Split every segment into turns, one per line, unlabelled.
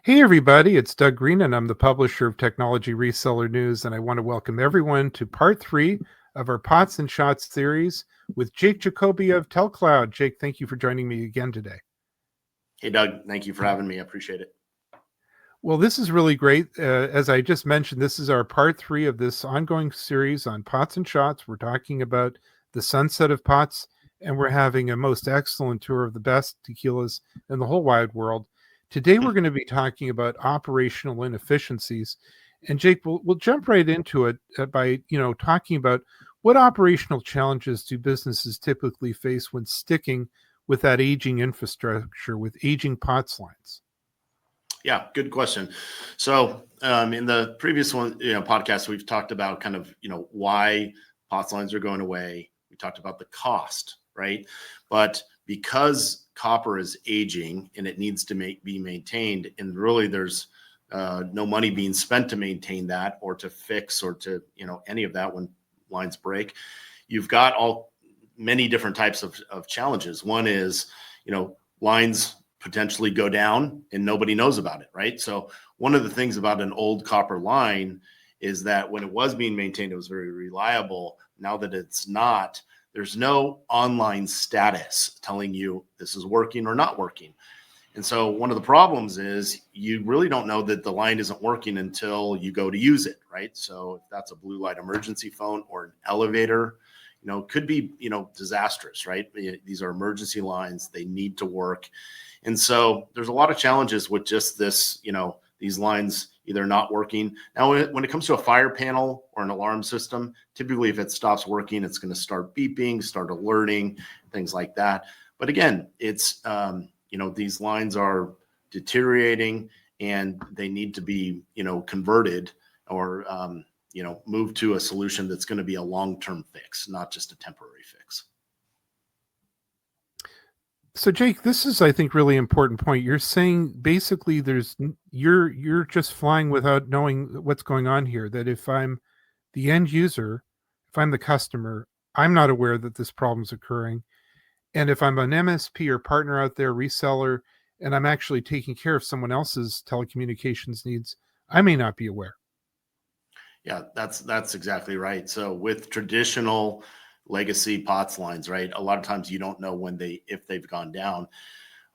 Hey, everybody, it's Doug Green, and I'm the publisher of Technology Reseller News. And I want to welcome everyone to part 3 of our Pots and Shots series with Jake Jacoby of TELCLOUD. Jake, thank you for joining me again today.
Hey, Doug, thank you for having me. I appreciate it.
Well, this is really great. As I just mentioned, this is our part 3 of this ongoing series on Pots and Shots. We're talking about the sunset of pots, and we're having a most excellent tour of the best tequilas in the whole wide world. Today, we're going to be talking about operational inefficiencies. And Jake, we'll jump right into it by talking about what operational challenges do businesses typically face when sticking with that aging infrastructure, with aging POTS lines.
Yeah, good question. So in the previous podcast, we've talked about kind of, why POTS lines are going away. We talked about the cost, right? But because copper is aging and it needs to be maintained, and really there's no money being spent to maintain that or to fix or to, any of that when lines break, you've got many different types of challenges. One is, lines potentially go down and nobody knows about it, right? So one of the things about an old copper line is that when it was being maintained, it was very reliable. Now that it's not, there's no online status telling you this is working or not working. And so one of the problems is you really don't know that the line isn't working until you go to use it, right? So if that's a blue light emergency phone or an elevator, could be, disastrous, right? These are emergency lines. They need to work. And so there's a lot of challenges with just this, these lines either not working. Now, when it comes to a fire panel or an alarm system, typically if it stops working, it's going to start beeping, start alerting, things like that. But again, it's, these lines are deteriorating and they need to be, converted or, moved to a solution that's going to be a long-term fix, not just a temporary fix.
So Jake, this is, I think, really important point. You're saying basically you're just flying without knowing what's going on here. That if I'm the end user, if I'm the customer, I'm not aware that this problem's occurring. And if I'm an MSP or partner out there, reseller, and I'm actually taking care of someone else's telecommunications needs, I may not be aware.
Yeah, that's exactly right. So with traditional legacy POTS lines, right? A lot of times you don't know if they've gone down.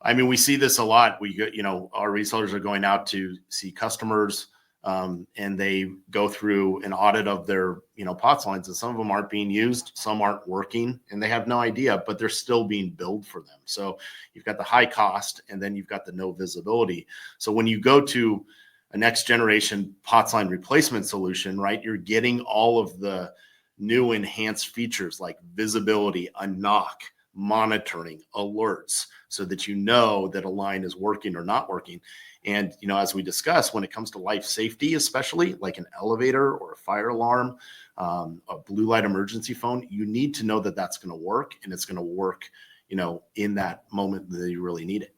I mean, we see this a lot. Our resellers are going out to see customers, and they go through an audit of their, POTS lines, and some of them aren't being used, some aren't working, and they have no idea, but they're still being billed for them. So you've got the high cost, and then you've got the no visibility. So when you go to a next generation POTS line replacement solution, right, you're getting all of the new enhanced features like visibility, a knock, monitoring, alerts, so that you know that a line is working or not working. And, as we discussed, when it comes to life safety, especially like an elevator or a fire alarm, a blue light emergency phone, you need to know that that's going to work, and it's going to work, in that moment that you really need it.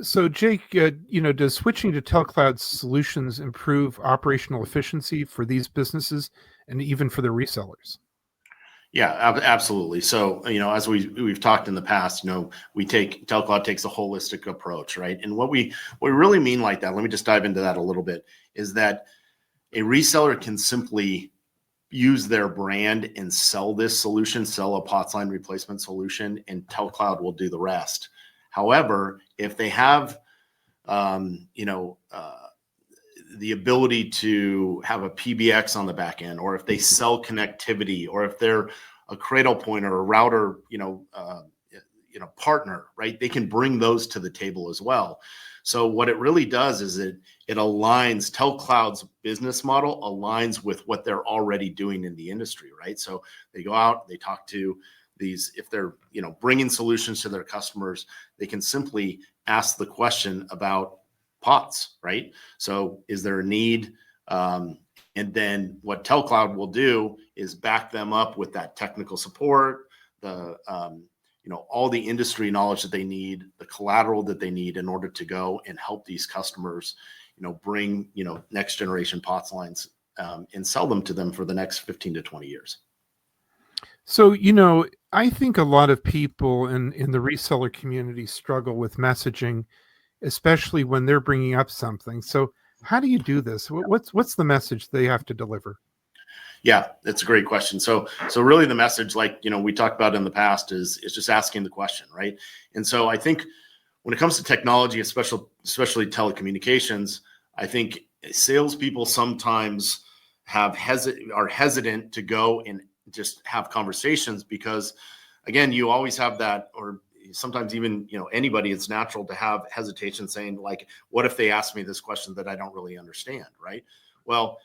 So Jake, does switching to TELCLOUD solutions improve operational efficiency for these businesses and even for the resellers?
Yeah, absolutely. So, as we've talked in the past, TELCLOUD takes a holistic approach, right? And what we really mean like that, let me just dive into that a little bit, is that a reseller can simply use their brand and sell this solution, sell a POTS line replacement solution, and TELCLOUD will do the rest. However, if they have, the ability to have a PBX on the back end, or if they sell connectivity, or if they're a cradle point or a router, partner, right? They can bring those to the table as well. So what it really does is it aligns, TELCLOUD's business model aligns with what they're already doing in the industry, right? So they go out, they talk to these, if they're, bringing solutions to their customers, they can simply ask the question about POTS, right? So is there a need? And then what TELCLOUD will do is back them up with that technical support, all the industry knowledge that they need, the collateral that they need in order to go and help these customers, bring, next generation POTS lines, and sell them to them for the next 15 to 20 years.
So, I think a lot of people in the reseller community struggle with messaging, especially when they're bringing up something. So how do you do this? What's the message they have to deliver?
Yeah, that's a great question. So really the message, like, we talked about in the past, is just asking the question, right? And so I think when it comes to technology, especially telecommunications, I think salespeople sometimes are hesitant to go and just have conversations because, again, you always have that, or sometimes even anybody, it's natural to have hesitation saying, like, what if they ask me this question that I don't really understand, right? Well,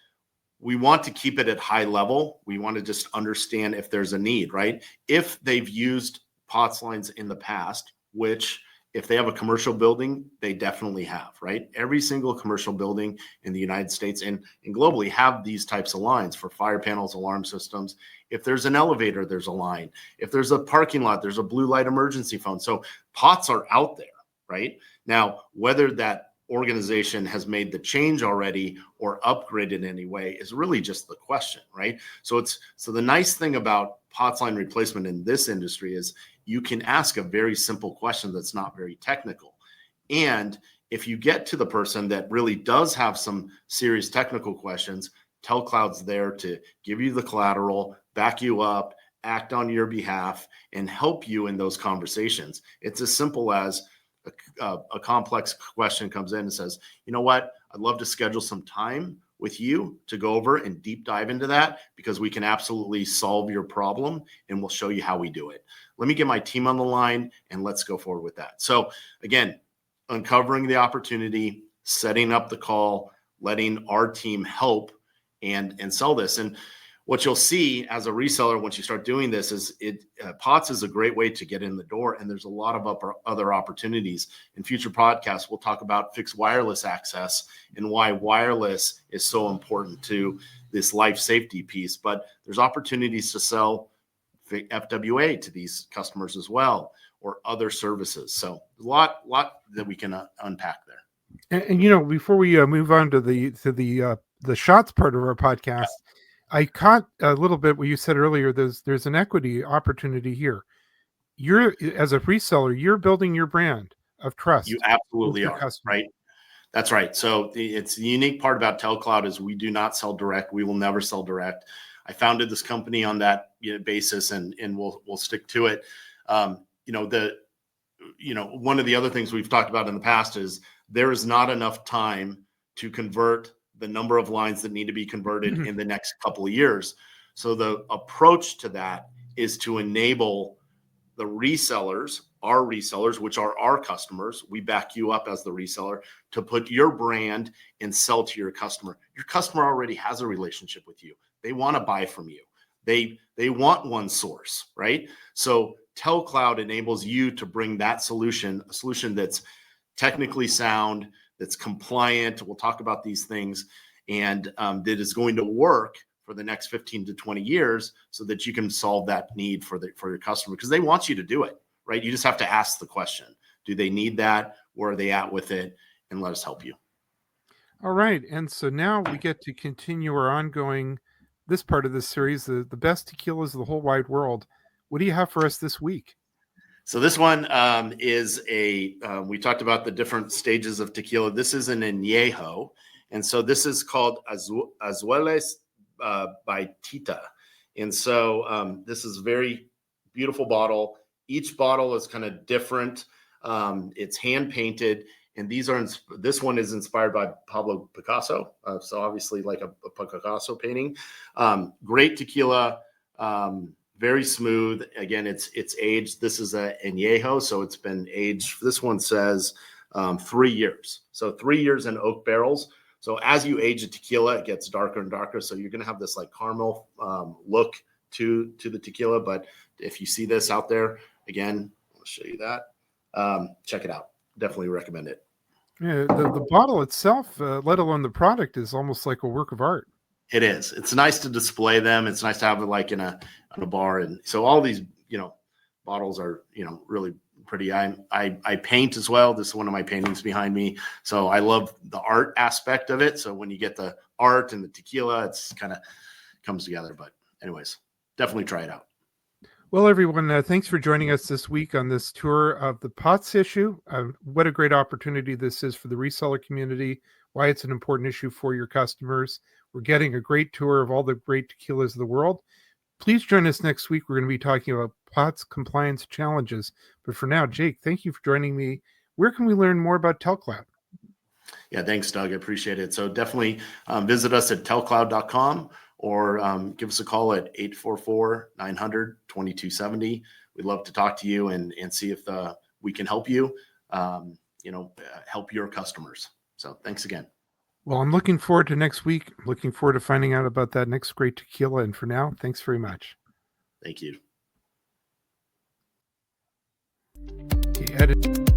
we want to keep it at high level. We want to just understand if there's a need, right? If they've used POTS lines in the past, which if they have a commercial building, they definitely have, right? Every single commercial building in the United States and globally have these types of lines for fire panels, alarm systems. If there's an elevator, there's a line. If there's a parking lot, there's a blue light emergency phone. So POTS are out there, right? Now, whether that organization has made the change already or upgraded in any way is really just the question, right? So the nice thing about POTS line replacement in this industry is you can ask a very simple question that's not very technical. And if you get to the person that really does have some serious technical questions, TELCLOUD's there to give you the collateral, back you up, act on your behalf, and help you in those conversations. It's as simple as a complex question comes in and says, you know what, I'd love to schedule some time with you to go over and deep dive into that because we can absolutely solve your problem and we'll show you how we do it. Let me get my team on the line and let's go forward with that. So again, uncovering the opportunity, setting up the call, letting our team help and sell this. And what you'll see as a reseller once you start doing this is POTS is a great way to get in the door, and there's a lot of other opportunities. In future podcasts, we'll talk about fixed wireless access and why wireless is so important to this life safety piece. But there's opportunities to sell FWA to these customers as well, or other services. So a lot that we can unpack there.
And before we move on to the shots part of our podcast, I caught a little bit what you said earlier. There's an equity opportunity here. You're, as a reseller, you're building your brand of trust.
You absolutely are,
customer.
right? That's right. So it's the unique part about TELCLOUD is we do not sell direct. We will never sell direct. I founded this company on that basis, and we'll stick to it. One of the other things we've talked about in the past is there is not enough time to convert the number of lines that need to be converted in the next couple of years. So the approach to that is to enable the resellers, our resellers, which are our customers. We back you up as the reseller to put your brand and sell to your customer. Your customer already has a relationship with you. They want to buy from you. They want one source, right? So TELCLOUD enables you to bring that solution, a solution that's technically sound, that's compliant. We'll talk about these things, and that is going to work for the next 15 to 20 years so that you can solve that need for your customer, because they want you to do it, right? You just have to ask the question, do they need that? Where are they at with it? And let us help you.
All right. And so now we get to continue our ongoing, this part of this series, the best tequilas of the whole wide world. What do you have for us this week?
So this one is we talked about the different stages of tequila. This is an añejo. And so this is called Azueles by Tita. And so this is a very beautiful bottle. Each bottle is kind of different. It's hand painted. And this one is inspired by Pablo Picasso. So obviously like a Picasso painting. Great tequila. Very smooth. Again, it's aged. This is a añejo, so it's been aged. This one says 3 years. So 3 years in oak barrels. So as you age a tequila, it gets darker and darker. So you're going to have this like caramel look to the tequila. But if you see this out there, again, I'll show you that. Check it out. Definitely recommend it.
Yeah, the bottle itself, let alone the product, is almost like a work of art.
It is. It's nice to display them. It's nice to have it like in a bar. And so all these, bottles are, really pretty. I paint as well. This is one of my paintings behind me. So I love the art aspect of it. So when you get the art and the tequila, it's kind of comes together. But anyways, definitely try it out.
Well, everyone, thanks for joining us this week on this tour of the POTS issue. What a great opportunity this is for the reseller community, why it's an important issue for your customers. We're getting a great tour of all the great tequilas of the world. Please join us next week. We're going to be talking about POTS compliance challenges. But for now, Jake, thank you for joining me. Where can we learn more about TELCLOUD?
Yeah, thanks, Doug. I appreciate it. So definitely visit us at telcloud.com or give us a call at 844-900-2270. We'd love to talk to you and see if we can help you, help your customers. So thanks again.
Well, I'm looking forward to next week. I'm looking forward to finding out about that next great tequila. And for now, thanks very much.
Thank you.
Okay, edit.